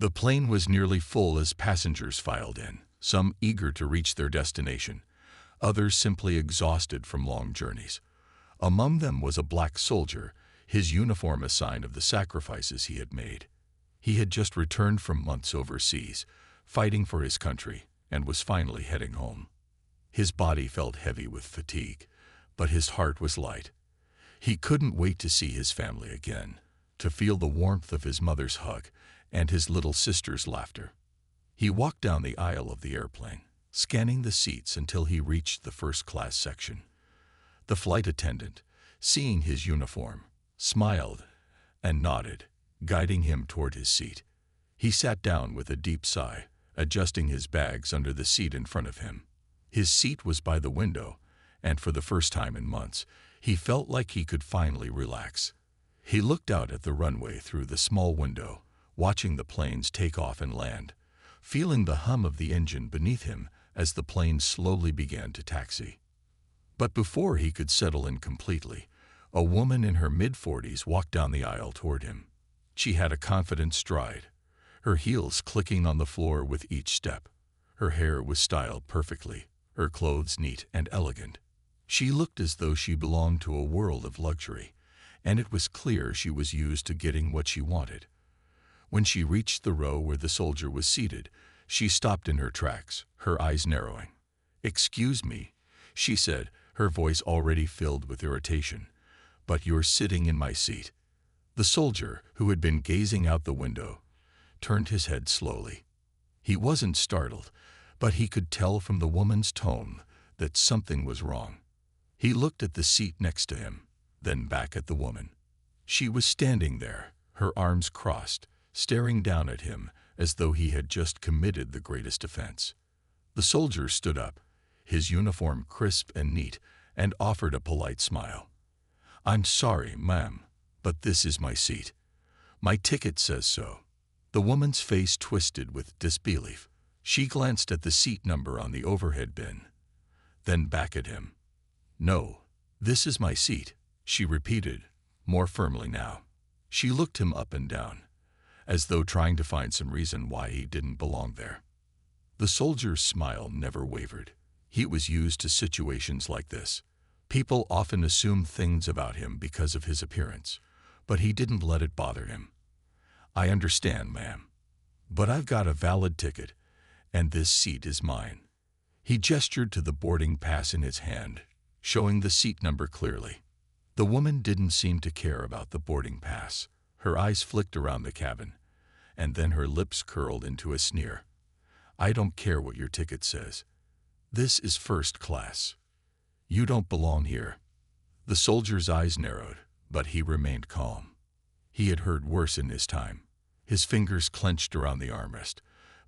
The plane was nearly full as passengers filed in, some eager to reach their destination, others simply exhausted from long journeys. Among them was a black soldier, his uniform a sign of the sacrifices he had made. He had just returned from months overseas, fighting for his country, and was finally heading home. His body felt heavy with fatigue, but his heart was light. He couldn't wait to see his family again, to feel the warmth of his mother's hug and his little sister's laughter. He walked down the aisle of the airplane, scanning the seats until he reached the first-class section. The flight attendant, seeing his uniform, smiled and nodded, guiding him toward his seat. He sat down with a deep sigh, adjusting his bags under the seat in front of him. His seat was by the window, and for the first time in months, he felt like he could finally relax. He looked out at the runway through the small window, watching the planes take off and land, feeling the hum of the engine beneath him as the plane slowly began to taxi. But before he could settle in completely, a woman in her mid-40s walked down the aisle toward him. She had a confident stride, her heels clicking on the floor with each step. Her hair was styled perfectly, her clothes neat and elegant. She looked as though she belonged to a world of luxury, and it was clear she was used to getting what she wanted. When she reached the row where the soldier was seated, she stopped in her tracks, her eyes narrowing. "Excuse me," she said, her voice already filled with irritation, "but you're sitting in my seat." The soldier, who had been gazing out the window, turned his head slowly. He wasn't startled, but he could tell from the woman's tone that something was wrong. He looked at the seat next to him, then back at the woman. She was standing there, her arms crossed, staring down at him as though he had just committed the greatest offense. The soldier stood up, his uniform crisp and neat, and offered a polite smile. "I'm sorry, ma'am, but this is my seat. My ticket says so." The woman's face twisted with disbelief. She glanced at the seat number on the overhead bin, then back at him. "No, this is my seat," she repeated, more firmly now. She looked him up and down, as though trying to find some reason why he didn't belong there. The soldier's smile never wavered. He was used to situations like this. People often assumed things about him because of his appearance, but he didn't let it bother him. "I understand, ma'am, but I've got a valid ticket, and this seat is mine." He gestured to the boarding pass in his hand, showing the seat number clearly. The woman didn't seem to care about the boarding pass. Her eyes flicked around the cabin, and then her lips curled into a sneer. "I don't care what your ticket says. This is first class. You don't belong here." The soldier's eyes narrowed, but he remained calm. He had heard worse in his time. His fingers clenched around the armrest,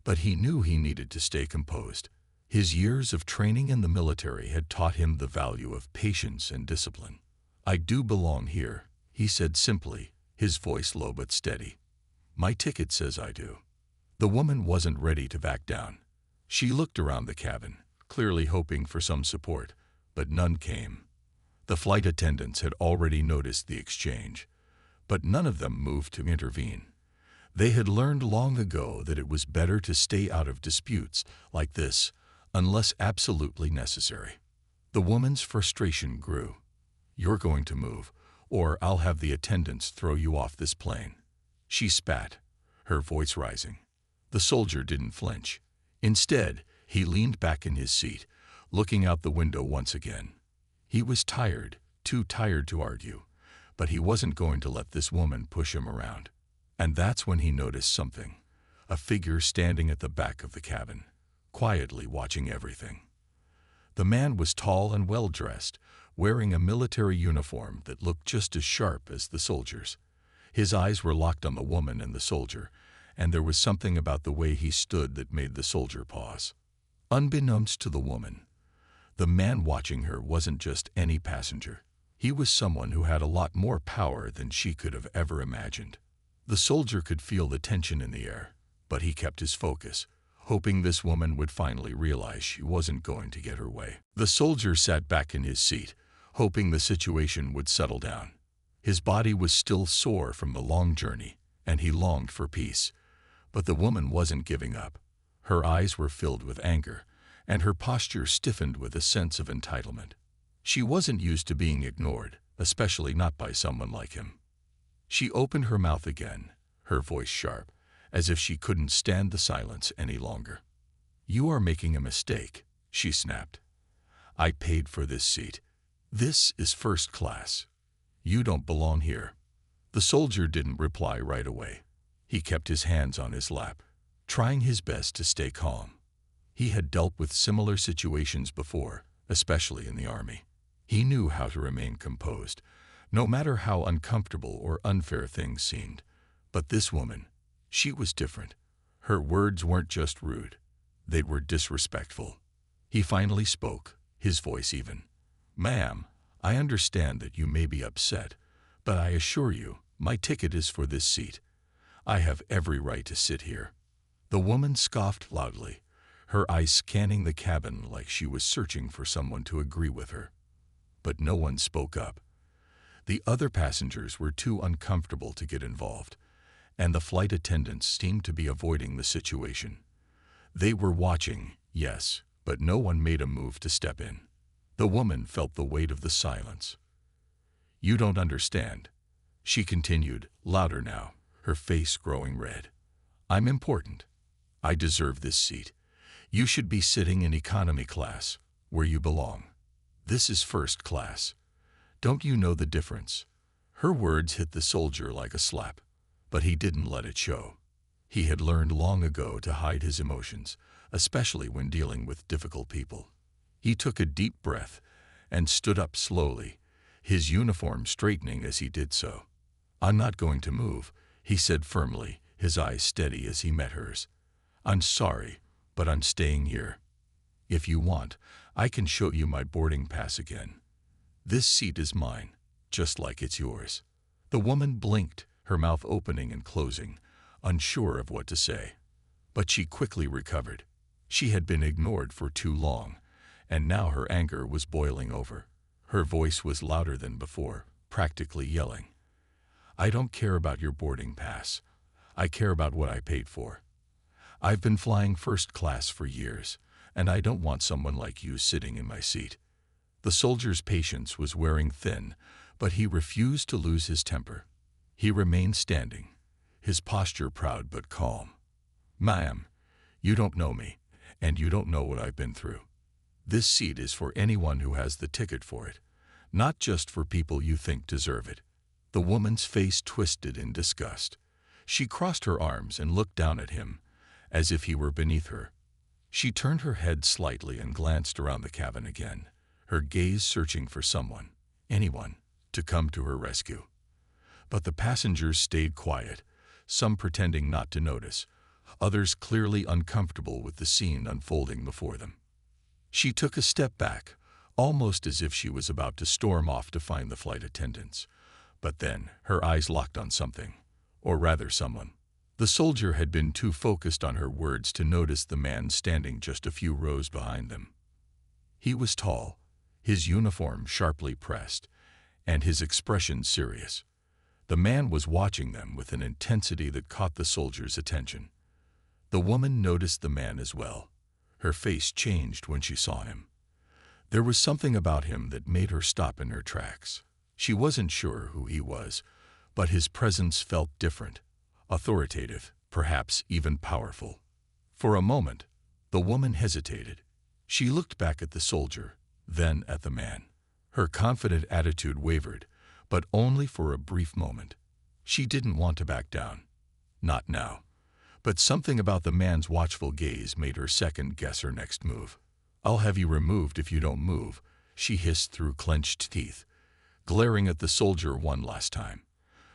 but he knew he needed to stay composed. His years of training in the military had taught him the value of patience and discipline. "I do belong here," he said simply, his voice low but steady. "My ticket says I do." The woman wasn't ready to back down. She looked around the cabin, clearly hoping for some support, but none came. The flight attendants had already noticed the exchange, but none of them moved to intervene. They had learned long ago that it was better to stay out of disputes like this unless absolutely necessary. The woman's frustration grew. "You're going to move, or I'll have the attendants throw you off this plane." She spat, her voice rising. The soldier didn't flinch. Instead, he leaned back in his seat, looking out the window once again. He was tired, too tired to argue, but he wasn't going to let this woman push him around. And that's when he noticed something, a figure standing at the back of the cabin, quietly watching everything. The man was tall and well-dressed, wearing a military uniform that looked just as sharp as the soldier's. His eyes were locked on the woman and the soldier, and there was something about the way he stood that made the soldier pause. Unbeknownst to the woman, the man watching her wasn't just any passenger. He was someone who had a lot more power than she could have ever imagined. The soldier could feel the tension in the air, but he kept his focus, hoping this woman would finally realize she wasn't going to get her way. The soldier sat back in his seat, hoping the situation would settle down. His body was still sore from the long journey, and he longed for peace. But the woman wasn't giving up. Her eyes were filled with anger, and her posture stiffened with a sense of entitlement. She wasn't used to being ignored, especially not by someone like him. She opened her mouth again, her voice sharp, as if she couldn't stand the silence any longer. "You are making a mistake," she snapped. "I paid for this seat. This is first class. You don't belong here." The soldier didn't reply right away. He kept his hands on his lap, trying his best to stay calm. He had dealt with similar situations before, especially in the army. He knew how to remain composed, no matter how uncomfortable or unfair things seemed. But this woman, she was different. Her words weren't just rude. They were disrespectful. He finally spoke, his voice even. "Ma'am, I understand that you may be upset, but I assure you, my ticket is for this seat. I have every right to sit here." The woman scoffed loudly, her eyes scanning the cabin like she was searching for someone to agree with her. But no one spoke up. The other passengers were too uncomfortable to get involved, and the flight attendants seemed to be avoiding the situation. They were watching, yes, but no one made a move to step in. The woman felt the weight of the silence. "You don't understand," she continued, louder now, her face growing red. "I'm important. I deserve this seat. You should be sitting in economy class, where you belong. This is first class. Don't you know the difference?" Her words hit the soldier like a slap, but he didn't let it show. He had learned long ago to hide his emotions, especially when dealing with difficult people. He took a deep breath and stood up slowly, his uniform straightening as he did so. "I'm not going to move," he said firmly, his eyes steady as he met hers. "I'm sorry, but I'm staying here. If you want, I can show you my boarding pass again. This seat is mine, just like it's yours." The woman blinked, her mouth opening and closing, unsure of what to say. But she quickly recovered. She had been ignored for too long, and now her anger was boiling over. Her voice was louder than before, practically yelling. "I don't care about your boarding pass. I care about what I paid for. I've been flying first class for years, and I don't want someone like you sitting in my seat." The soldier's patience was wearing thin, but he refused to lose his temper. He remained standing, his posture proud but calm. "Ma'am, you don't know me, and you don't know what I've been through. This seat is for anyone who has the ticket for it, not just for people you think deserve it." The woman's face twisted in disgust. She crossed her arms and looked down at him, as if he were beneath her. She turned her head slightly and glanced around the cabin again, her gaze searching for someone, anyone, to come to her rescue. But the passengers stayed quiet, some pretending not to notice, others clearly uncomfortable with the scene unfolding before them. She took a step back, almost as if she was about to storm off to find the flight attendants. But then her eyes locked on something, or rather someone. The soldier had been too focused on her words to notice the man standing just a few rows behind them. He was tall, his uniform sharply pressed, and his expression serious. The man was watching them with an intensity that caught the soldier's attention. The woman noticed the man as well. Her face changed when she saw him. There was something about him that made her stop in her tracks. She wasn't sure who he was, but his presence felt different, authoritative, perhaps even powerful. For a moment, the woman hesitated. She looked back at the soldier, then at the man. Her confident attitude wavered, but only for a brief moment. She didn't want to back down. Not now. But something about the man's watchful gaze made her second-guess her next move. "I'll have you removed if you don't move," she hissed through clenched teeth, glaring at the soldier one last time.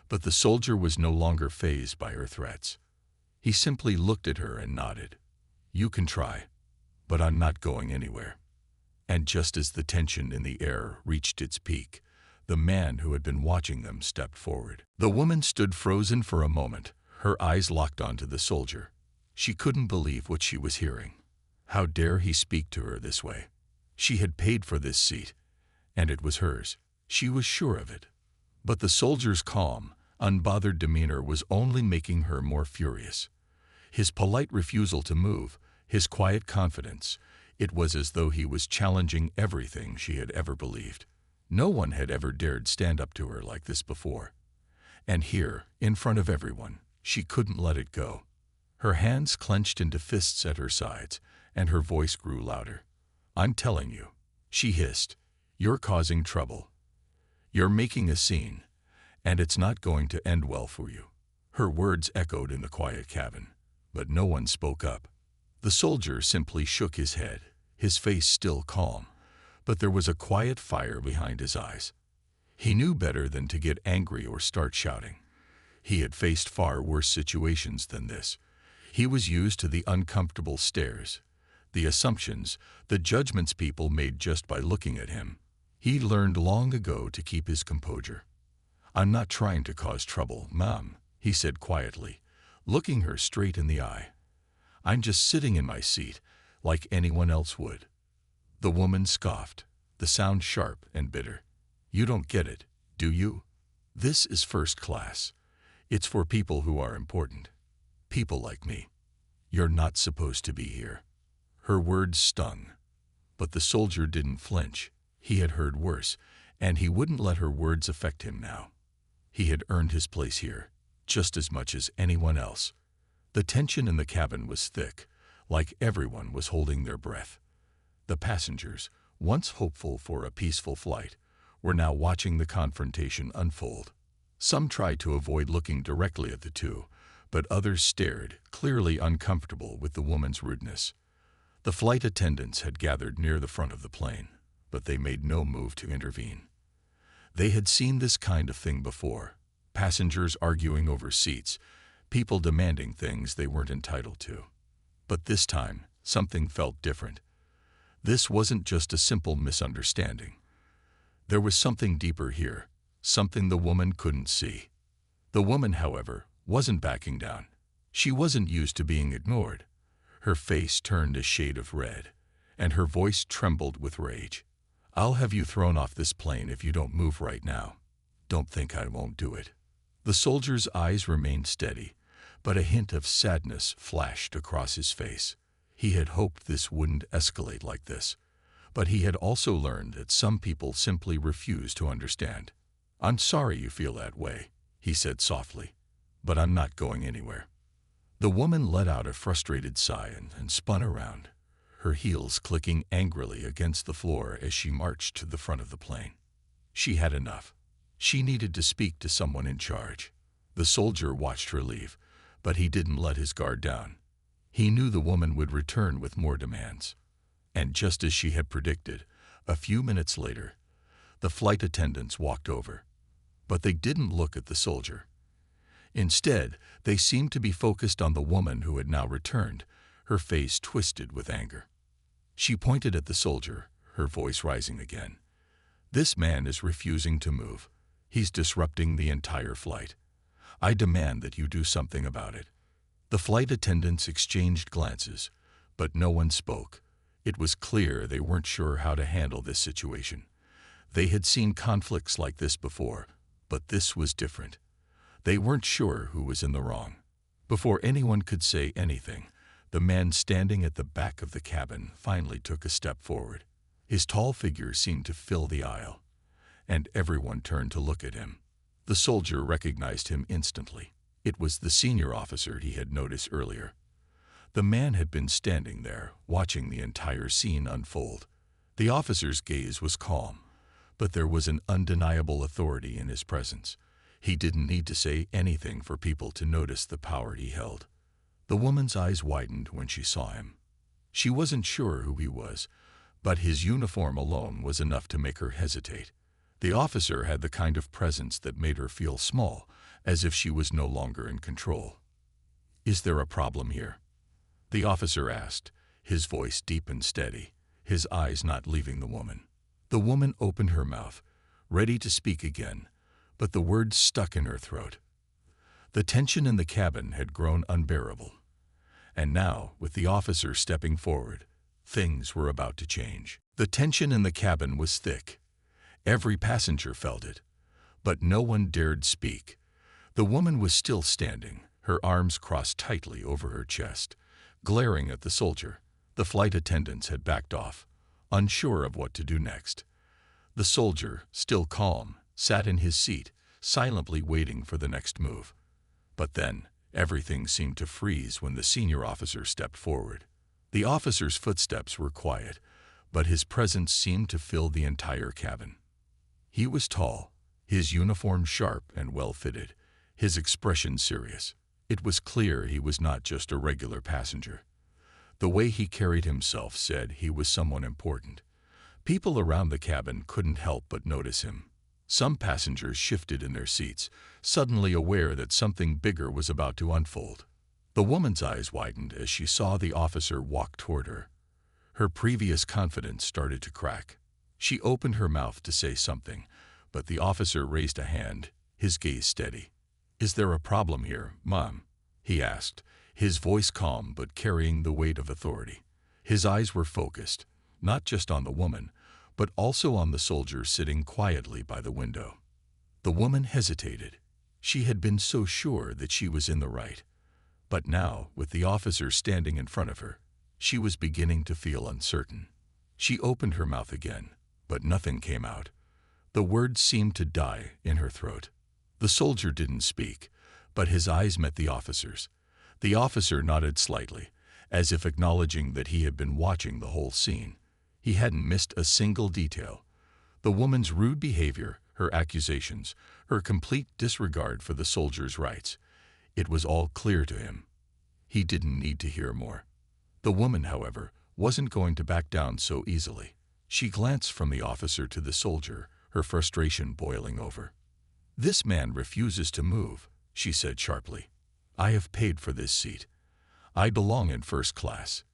But the soldier was no longer fazed by her threats. He simply looked at her and nodded. "You can try, but I'm not going anywhere." And just as the tension in the air reached its peak, the man who had been watching them stepped forward. The woman stood frozen for a moment, her eyes locked onto the soldier. She couldn't believe what she was hearing. How dare he speak to her this way? She had paid for this seat, and it was hers. She was sure of it. But the soldier's calm, unbothered demeanor was only making her more furious. His polite refusal to move, his quiet confidence, it was as though he was challenging everything she had ever believed. No one had ever dared stand up to her like this before. And here, in front of everyone, she couldn't let it go. Her hands clenched into fists at her sides, and her voice grew louder. "I'm telling you," she hissed, "you're causing trouble. You're making a scene, and it's not going to end well for you." Her words echoed in the quiet cabin, but no one spoke up. The soldier simply shook his head, his face still calm, but there was a quiet fire behind his eyes. He knew better than to get angry or start shouting. He had faced far worse situations than this. He was used to the uncomfortable stares, the assumptions, the judgments people made just by looking at him. He learned long ago to keep his composure. "I'm not trying to cause trouble, Mom," he said quietly, looking her straight in the eye. "I'm just sitting in my seat, like anyone else would." The woman scoffed, the sound sharp and bitter. "You don't get it, do you? This is first class. It's for people who are important. People like me. You're not supposed to be here." Her words stung, but the soldier didn't flinch. He had heard worse, and he wouldn't let her words affect him now. He had earned his place here, just as much as anyone else. The tension in the cabin was thick, like everyone was holding their breath. The passengers, once hopeful for a peaceful flight, were now watching the confrontation unfold. Some tried to avoid looking directly at the two, but others stared, clearly uncomfortable with the woman's rudeness. The flight attendants had gathered near the front of the plane, but they made no move to intervene. They had seen this kind of thing before: passengers arguing over seats, people demanding things they weren't entitled to. But this time, something felt different. This wasn't just a simple misunderstanding. There was something deeper here, something the woman couldn't see. The woman, however, wasn't backing down. She wasn't used to being ignored. Her face turned a shade of red, and her voice trembled with rage. "I'll have you thrown off this plane if you don't move right now. Don't think I won't do it." The soldier's eyes remained steady, but a hint of sadness flashed across his face. He had hoped this wouldn't escalate like this, but he had also learned that some people simply refuse to understand. "I'm sorry you feel that way," he said softly, "but I'm not going anywhere." The woman let out a frustrated sigh and spun around, her heels clicking angrily against the floor as she marched to the front of the plane. She had enough. She needed to speak to someone in charge. The soldier watched her leave, but he didn't let his guard down. He knew the woman would return with more demands. And just as she had predicted, a few minutes later, the flight attendants walked over. But they didn't look at the soldier. Instead, they seemed to be focused on the woman who had now returned, her face twisted with anger. She pointed at the soldier, her voice rising again. "This man is refusing to move. He's disrupting the entire flight. I demand that you do something about it." The flight attendants exchanged glances, but no one spoke. It was clear they weren't sure how to handle this situation. They had seen conflicts like this before, but this was different. They weren't sure who was in the wrong. Before anyone could say anything, the man standing at the back of the cabin finally took a step forward. His tall figure seemed to fill the aisle, and everyone turned to look at him. The soldier recognized him instantly. It was the senior officer he had noticed earlier. The man had been standing there, watching the entire scene unfold. The officer's gaze was calm, but there was an undeniable authority in his presence. He didn't need to say anything for people to notice the power he held. The woman's eyes widened when she saw him. She wasn't sure who he was, but his uniform alone was enough to make her hesitate. The officer had the kind of presence that made her feel small, as if she was no longer in control. "Is there a problem here?" the officer asked, his voice deep and steady, his eyes not leaving the woman. The woman opened her mouth, ready to speak again, but the words stuck in her throat. The tension in the cabin had grown unbearable, and now, with the officer stepping forward, things were about to change. The tension in the cabin was thick. Every passenger felt it, but no one dared speak. The woman was still standing, her arms crossed tightly over her chest, glaring at the soldier. The flight attendants had backed off, unsure of what to do next. The soldier, still calm, sat in his seat, silently waiting for the next move. But then, everything seemed to freeze when the senior officer stepped forward. The officer's footsteps were quiet, but his presence seemed to fill the entire cabin. He was tall, his uniform sharp and well-fitted, his expression serious. It was clear he was not just a regular passenger. The way he carried himself said he was someone important. People around the cabin couldn't help but notice him. Some passengers shifted in their seats, suddenly aware that something bigger was about to unfold. The woman's eyes widened as she saw the officer walk toward her. Her previous confidence started to crack. She opened her mouth to say something, but the officer raised a hand, his gaze steady. "Is there a problem here, Mom?" he asked, his voice calm but carrying the weight of authority. His eyes were focused, not just on the woman, but also on the soldier sitting quietly by the window. The woman hesitated. She had been so sure that she was in the right. But now, with the officer standing in front of her, she was beginning to feel uncertain. She opened her mouth again, but nothing came out. The words seemed to die in her throat. The soldier didn't speak, but his eyes met the officer's. The officer nodded slightly, as if acknowledging that he had been watching the whole scene. He hadn't missed a single detail. The woman's rude behavior, her accusations, her complete disregard for the soldier's rights. It was all clear to him. He didn't need to hear more. The woman, however, wasn't going to back down so easily. She glanced from the officer to the soldier, her frustration boiling over. "This man refuses to move," she said sharply. "I have paid for this seat. I belong in first class.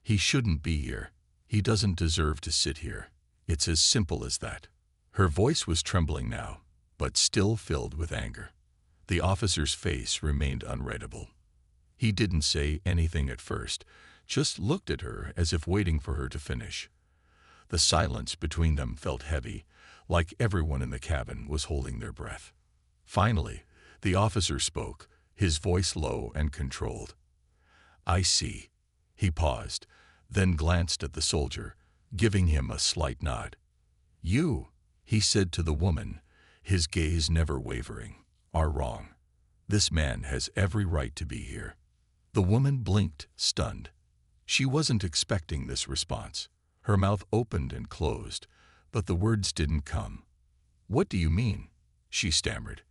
He shouldn't be here. He doesn't deserve to sit here. It's as simple as that." Her voice was trembling now, but still filled with anger. The officer's face remained unreadable. He didn't say anything at first, just looked at her as if waiting for her to finish. The silence between them felt heavy, like everyone in the cabin was holding their breath. Finally, the officer spoke, his voice low and controlled. "I see." He paused, then glanced at the soldier, giving him a slight nod. "You," he said to the woman, his gaze never wavering, "are wrong. This man has every right to be here." The woman blinked, stunned. She wasn't expecting this response. Her mouth opened and closed, but the words didn't come. "What do you mean?" she stammered.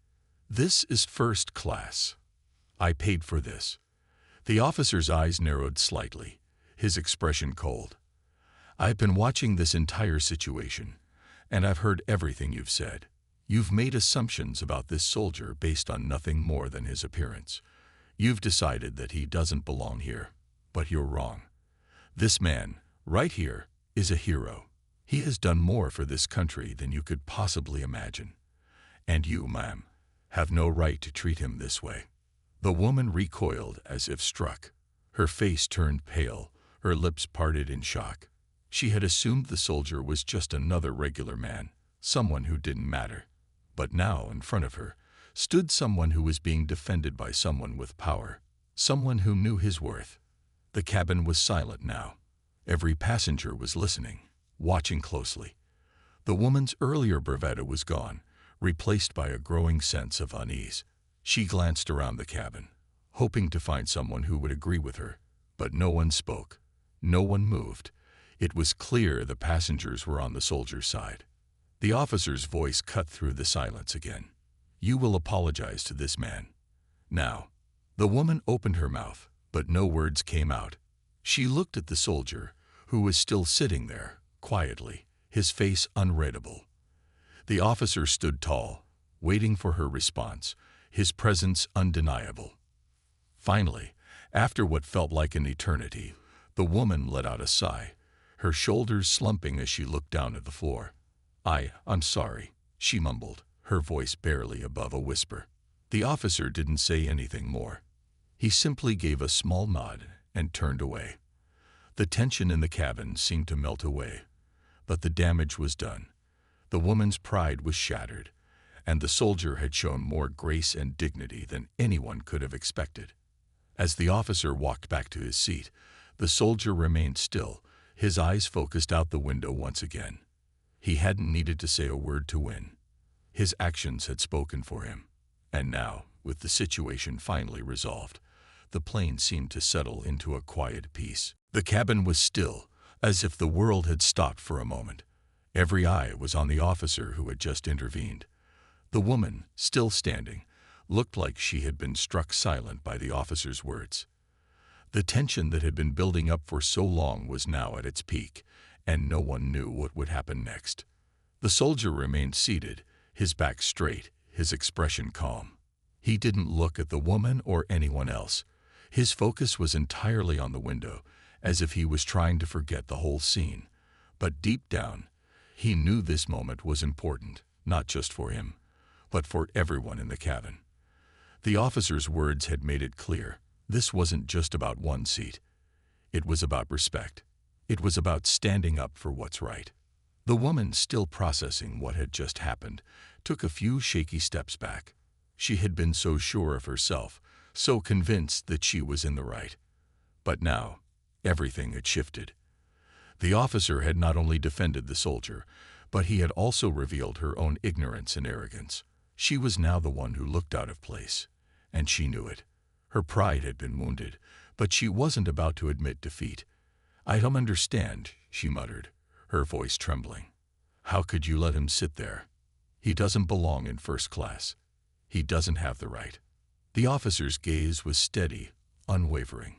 "This is first class. I paid for this." The officer's eyes narrowed slightly, his expression cold. "I've been watching this entire situation, and I've heard everything you've said. You've made assumptions about this soldier based on nothing more than his appearance. You've decided that he doesn't belong here, but you're wrong. This man, right here, is a hero. He has done more for this country than you could possibly imagine. And you, ma'am, have no right to treat him this way." The woman recoiled as if struck. Her face turned pale, her lips parted in shock. She had assumed the soldier was just another regular man, someone who didn't matter. But now, in front of her, stood someone who was being defended by someone with power, someone who knew his worth. The cabin was silent now. Every passenger was listening, watching closely. The woman's earlier bravado was gone, replaced by a growing sense of unease. She glanced around the cabin, hoping to find someone who would agree with her, but no one spoke. No one moved. It was clear the passengers were on the soldier's side. The officer's voice cut through the silence again. "You will apologize to this man. Now." The woman opened her mouth, but no words came out. She looked at the soldier, who was still sitting there, quietly, his face unreadable. The officer stood tall, waiting for her response, his presence undeniable. Finally, after what felt like an eternity, the woman let out a sigh, her shoulders slumping as she looked down at the floor. I'm sorry," she mumbled, her voice barely above a whisper. The officer didn't say anything more. He simply gave a small nod and turned away. The tension in the cabin seemed to melt away, but the damage was done. The woman's pride was shattered, and the soldier had shown more grace and dignity than anyone could have expected. As the officer walked back to his seat, the soldier remained still, his eyes focused out the window once again. He hadn't needed to say a word to win. His actions had spoken for him. And now, with the situation finally resolved, the plane seemed to settle into a quiet peace. The cabin was still, as if the world had stopped for a moment. Every eye was on the officer who had just intervened. The woman, still standing, looked like she had been struck silent by the officer's words. The tension that had been building up for so long was now at its peak, and no one knew what would happen next. The soldier remained seated, his back straight, his expression calm. He didn't look at the woman or anyone else. His focus was entirely on the window, as if he was trying to forget the whole scene. But deep down, he knew this moment was important, not just for him, but for everyone in the cabin. The officer's words had made it clear. This wasn't just about one seat. It was about respect. It was about standing up for what's right. The woman, still processing what had just happened, took a few shaky steps back. She had been so sure of herself, so convinced that she was in the right. But now, everything had shifted. The officer had not only defended the soldier, but he had also revealed her own ignorance and arrogance. She was now the one who looked out of place, and she knew it. Her pride had been wounded, but she wasn't about to admit defeat. "I don't understand," she muttered, her voice trembling. "How could you let him sit there? He doesn't belong in first class. He doesn't have the right." The officer's gaze was steady, unwavering.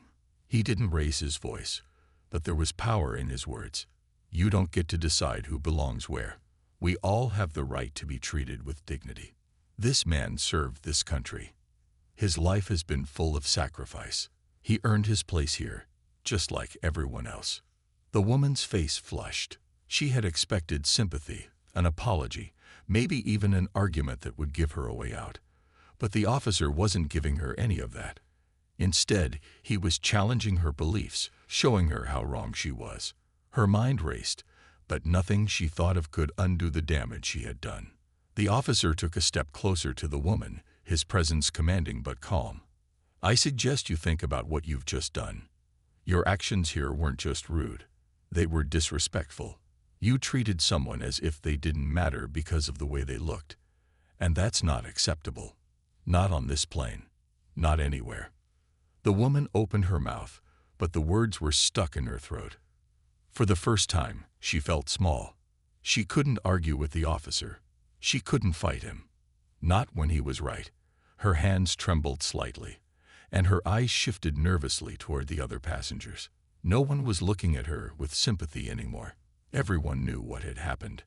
He didn't raise his voice, but there was power in his words. "You don't get to decide who belongs where. We all have the right to be treated with dignity. This man served this country. His life has been full of sacrifice. He earned his place here, just like everyone else." The woman's face flushed. She had expected sympathy, an apology, maybe even an argument that would give her a way out. But the officer wasn't giving her any of that. Instead, he was challenging her beliefs, showing her how wrong she was. Her mind raced, but nothing she thought of could undo the damage she had done. The officer took a step closer to the woman, his presence commanding but calm. "I suggest you think about what you've just done. Your actions here weren't just rude. They were disrespectful. You treated someone as if they didn't matter because of the way they looked. And that's not acceptable. Not on this plane. Not anywhere." The woman opened her mouth, but the words were stuck in her throat. For the first time, she felt small. She couldn't argue with the officer. She couldn't fight him. Not when he was right. Her hands trembled slightly, and her eyes shifted nervously toward the other passengers. No one was looking at her with sympathy anymore. Everyone knew what had happened,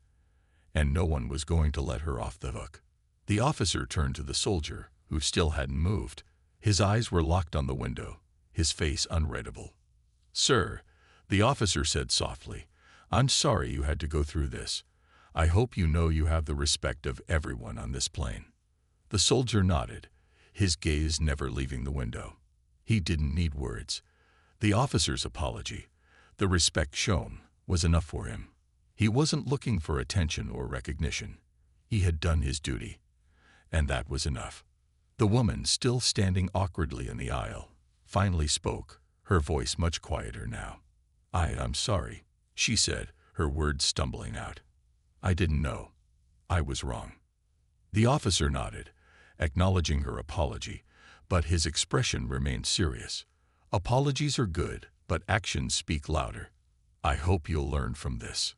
and no one was going to let her off the hook. The officer turned to the soldier, who still hadn't moved. His eyes were locked on the window, his face unreadable. "Sir," the officer said softly, "I'm sorry you had to go through this. I hope you know you have the respect of everyone on this plane." The soldier nodded, his gaze never leaving the window. He didn't need words. The officer's apology, the respect shown, was enough for him. He wasn't looking for attention or recognition. He had done his duty, and that was enough. The woman, still standing awkwardly in the aisle, finally spoke, her voice much quieter now. I'm sorry," she said, her words stumbling out. "I didn't know. I was wrong." The officer nodded, acknowledging her apology, but his expression remained serious. "Apologies are good, but actions speak louder. I hope you'll learn from this."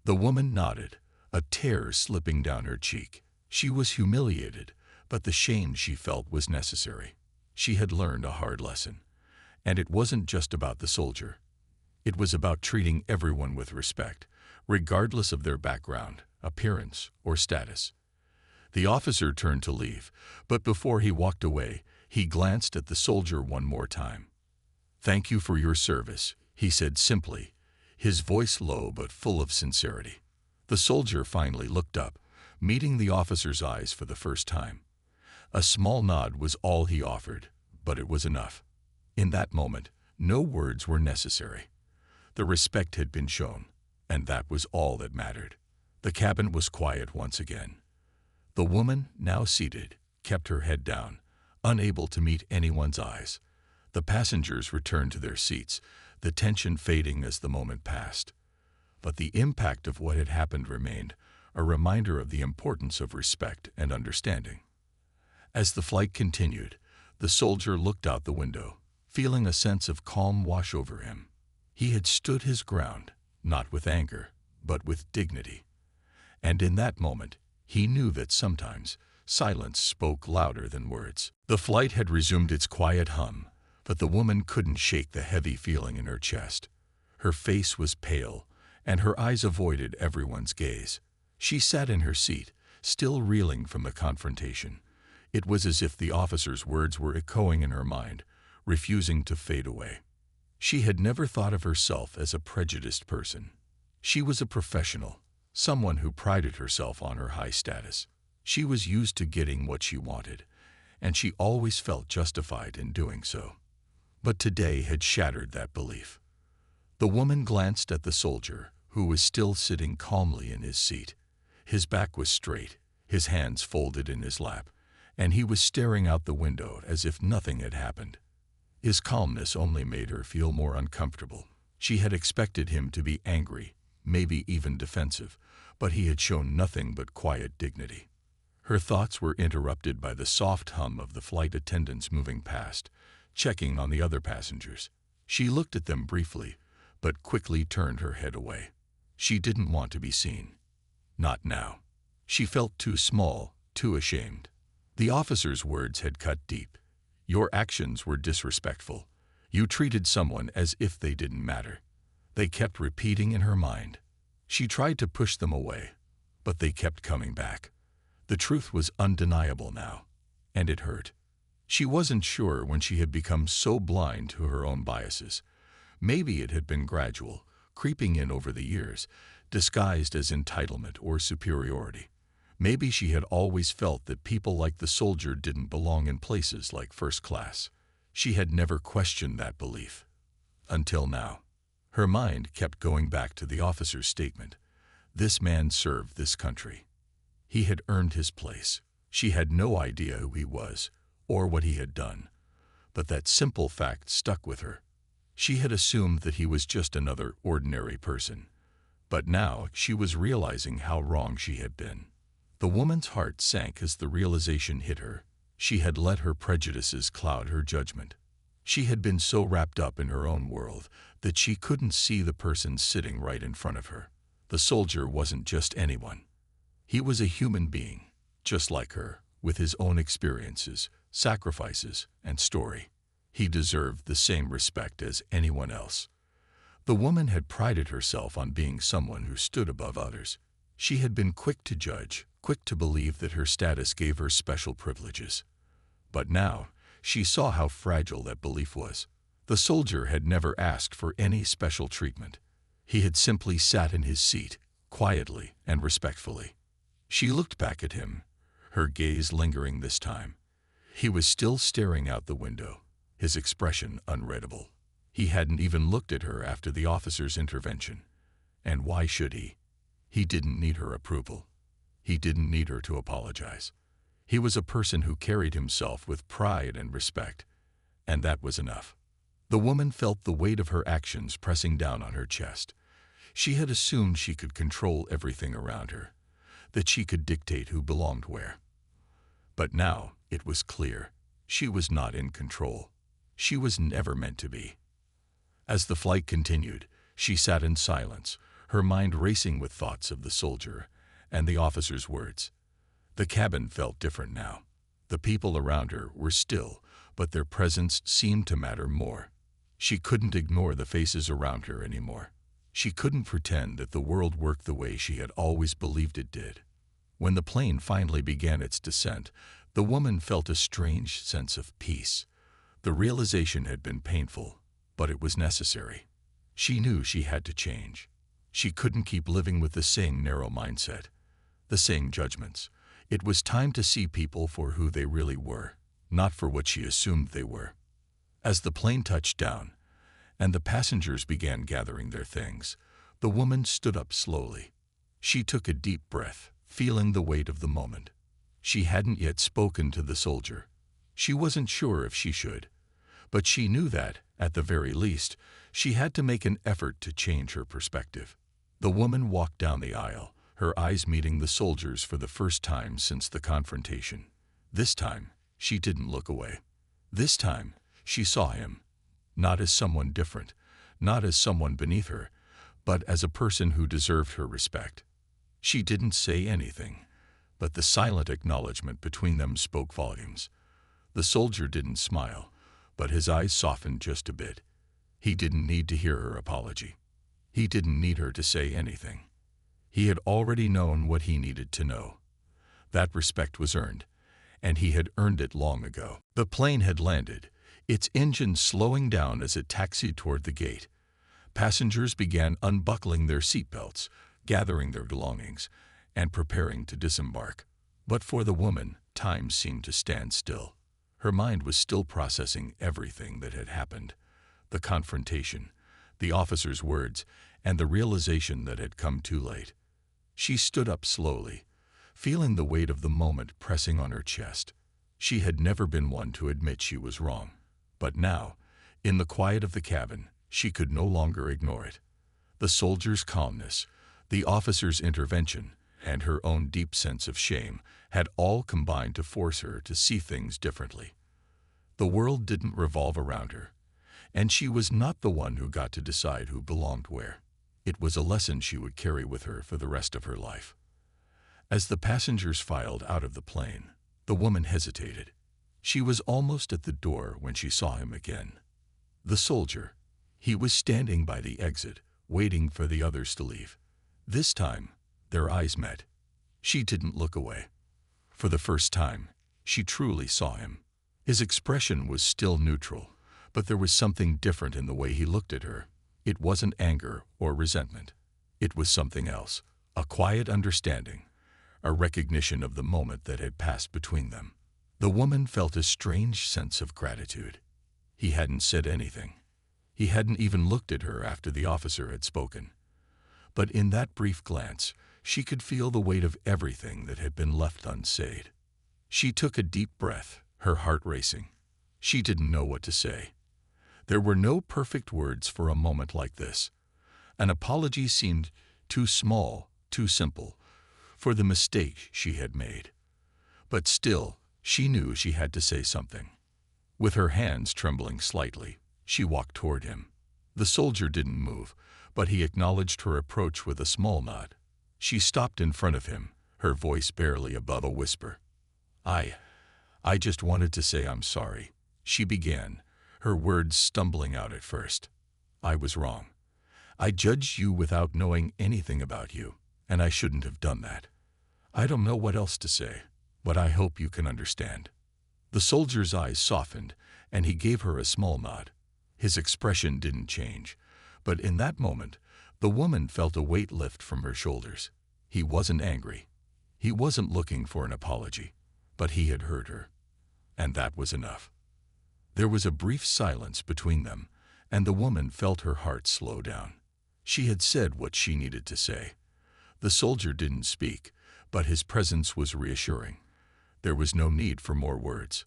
The woman nodded, a tear slipping down her cheek. She was humiliated, but the shame she felt was necessary. She had learned a hard lesson, and it wasn't just about the soldier. It was about treating everyone with respect, regardless of their background, appearance, or status. The officer turned to leave, but before he walked away, he glanced at the soldier one more time. "Thank you for your service," he said simply, his voice low but full of sincerity. The soldier finally looked up, meeting the officer's eyes for the first time. A small nod was all he offered, but it was enough. In that moment, no words were necessary. The respect had been shown, and that was all that mattered. The cabin was quiet once again. The woman, now seated, kept her head down, unable to meet anyone's eyes. The passengers returned to their seats, the tension fading as the moment passed. But the impact of what had happened remained, a reminder of the importance of respect and understanding. As the flight continued, the soldier looked out the window, feeling a sense of calm wash over him. He had stood his ground, not with anger, but with dignity. And in that moment, he knew that sometimes silence spoke louder than words. The flight had resumed its quiet hum, but the woman couldn't shake the heavy feeling in her chest. Her face was pale, and her eyes avoided everyone's gaze. She sat in her seat, still reeling from the confrontation. It was as if the officer's words were echoing in her mind, refusing to fade away. She had never thought of herself as a prejudiced person. She was a professional, someone who prided herself on her high status. She was used to getting what she wanted, and she always felt justified in doing so. But today had shattered that belief. The woman glanced at the soldier, who was still sitting calmly in his seat. His back was straight, his hands folded in his lap, and he was staring out the window as if nothing had happened. His calmness only made her feel more uncomfortable. She had expected him to be angry, maybe even defensive, but he had shown nothing but quiet dignity. Her thoughts were interrupted by the soft hum of the flight attendants moving past, checking on the other passengers. She looked at them briefly, but quickly turned her head away. She didn't want to be seen. Not now. She felt too small, too ashamed. The officer's words had cut deep. Your actions were disrespectful. You treated someone as if they didn't matter. They kept repeating in her mind. She tried to push them away, but they kept coming back. The truth was undeniable now, and it hurt. She wasn't sure when she had become so blind to her own biases. Maybe it had been gradual, creeping in over the years, disguised as entitlement or superiority. Maybe she had always felt that people like the soldier didn't belong in places like first class. She had never questioned that belief. Until now. Her mind kept going back to the officer's statement. This man served this country. He had earned his place. She had no idea who he was, or what he had done. But that simple fact stuck with her. She had assumed that he was just another ordinary person. But now she was realizing how wrong she had been. The woman's heart sank as the realization hit her. She had let her prejudices cloud her judgment. She had been so wrapped up in her own world that she couldn't see the person sitting right in front of her. The soldier wasn't just anyone. He was a human being, just like her, with his own experiences, sacrifices, and story. He deserved the same respect as anyone else. The woman had prided herself on being someone who stood above others. She had been quick to judge, quick to believe that her status gave her special privileges. But now, she saw how fragile that belief was. The soldier had never asked for any special treatment. He had simply sat in his seat, quietly and respectfully. She looked back at him, her gaze lingering this time. He was still staring out the window, his expression unreadable. He hadn't even looked at her after the officer's intervention. And why should he? He didn't need her approval. He didn't need her to apologize. He was a person who carried himself with pride and respect, and that was enough. The woman felt the weight of her actions pressing down on her chest. She had assumed she could control everything around her, that she could dictate who belonged where. But now it was clear. She was not in control. She was never meant to be. As the flight continued, she sat in silence, her mind racing with thoughts of the soldier and the officer's words. The cabin felt different now. The people around her were still, but their presence seemed to matter more. She couldn't ignore the faces around her anymore. She couldn't pretend that the world worked the way she had always believed it did. When the plane finally began its descent, the woman felt a strange sense of peace. The realization had been painful, but it was necessary. She knew she had to change. She couldn't keep living with the same narrow mindset, the same judgments. It was time to see people for who they really were, not for what she assumed they were. As the plane touched down, and the passengers began gathering their things, the woman stood up slowly. She took a deep breath, feeling the weight of the moment. She hadn't yet spoken to the soldier. She wasn't sure if she should, but she knew that, at the very least, she had to make an effort to change her perspective. The woman walked down the aisle, her eyes meeting the soldier's for the first time since the confrontation. This time, she didn't look away. This time, she saw him, not as someone different, not as someone beneath her, but as a person who deserved her respect. She didn't say anything, but the silent acknowledgement between them spoke volumes. The soldier didn't smile, but his eyes softened just a bit. He didn't need to hear her apology. He didn't need her to say anything. He had already known what he needed to know. That respect was earned, and he had earned it long ago. The plane had landed, its engine slowing down as it taxied toward the gate. Passengers began unbuckling their seatbelts, gathering their belongings, and preparing to disembark. But for the woman, time seemed to stand still. Her mind was still processing everything that had happened. The confrontation, the officer's words, and the realization that had come too late. She stood up slowly, feeling the weight of the moment pressing on her chest. She had never been one to admit she was wrong. But now, in the quiet of the cabin, she could no longer ignore it. The soldier's calmness, the officer's intervention, and her own deep sense of shame had all combined to force her to see things differently. The world didn't revolve around her, and she was not the one who got to decide who belonged where. It was a lesson she would carry with her for the rest of her life. As the passengers filed out of the plane, the woman hesitated. She was almost at the door when she saw him again. The soldier. He was standing by the exit, waiting for the others to leave. This time, their eyes met. She didn't look away. For the first time, she truly saw him. His expression was still neutral, but there was something different in the way he looked at her. It wasn't anger or resentment. It was something else, a quiet understanding, a recognition of the moment that had passed between them. The woman felt a strange sense of gratitude. He hadn't said anything. He hadn't even looked at her after the officer had spoken. But in that brief glance, she could feel the weight of everything that had been left unsaid. She took a deep breath, her heart racing. She didn't know what to say. There were no perfect words for a moment like this. An apology seemed too small, too simple, for the mistake she had made. But still, she knew she had to say something. With her hands trembling slightly, she walked toward him. The soldier didn't move, but he acknowledged her approach with a small nod. She stopped in front of him, her voice barely above a whisper. I just wanted to say I'm sorry," she began, her words stumbling out at first. "I was wrong. I judged you without knowing anything about you, and I shouldn't have done that. I don't know what else to say, but I hope you can understand." The soldier's eyes softened, and he gave her a small nod. His expression didn't change, but in that moment, the woman felt a weight lift from her shoulders. He wasn't angry. He wasn't looking for an apology, but he had heard her, and that was enough. There was a brief silence between them, and the woman felt her heart slow down. She had said what she needed to say. The soldier didn't speak, but his presence was reassuring. There was no need for more words.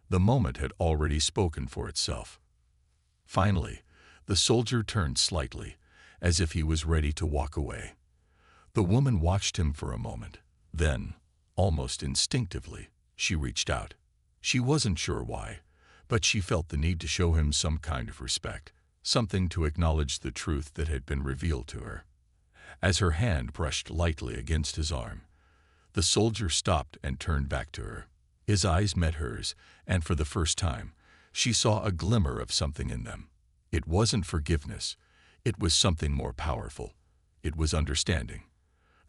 The moment had already spoken for itself. Finally, the soldier turned slightly, as if he was ready to walk away. The woman watched him for a moment. Then, almost instinctively, she reached out. She wasn't sure why, but she felt the need to show him some kind of respect, something to acknowledge the truth that had been revealed to her. As her hand brushed lightly against his arm, the soldier stopped and turned back to her. His eyes met hers, and for the first time, she saw a glimmer of something in them. It wasn't forgiveness. It was something more powerful. It was understanding.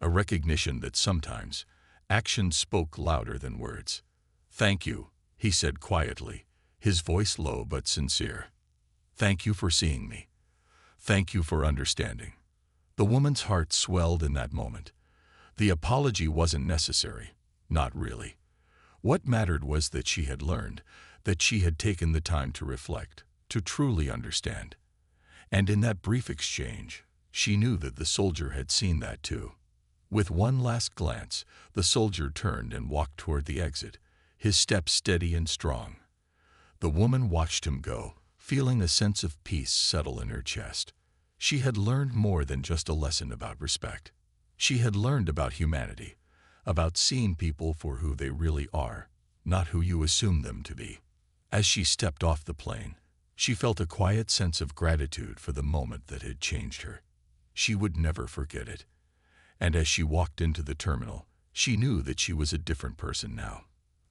A recognition that sometimes actions spoke louder than words. "Thank you," he said quietly, his voice low but sincere. "Thank you for seeing me. Thank you for understanding." The woman's heart swelled in that moment. The apology wasn't necessary, not really. What mattered was that she had learned, that she had taken the time to reflect, to truly understand. And in that brief exchange, she knew that the soldier had seen that too. With one last glance, the soldier turned and walked toward the exit, his step steady and strong. The woman watched him go, feeling a sense of peace settle in her chest. She had learned more than just a lesson about respect. She had learned about humanity, about seeing people for who they really are, not who you assume them to be. As she stepped off the plane, she felt a quiet sense of gratitude for the moment that had changed her. She would never forget it. And as she walked into the terminal, she knew that she was a different person now.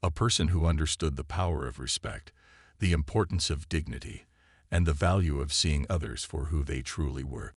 A person who understood the power of respect, the importance of dignity, and the value of seeing others for who they truly were.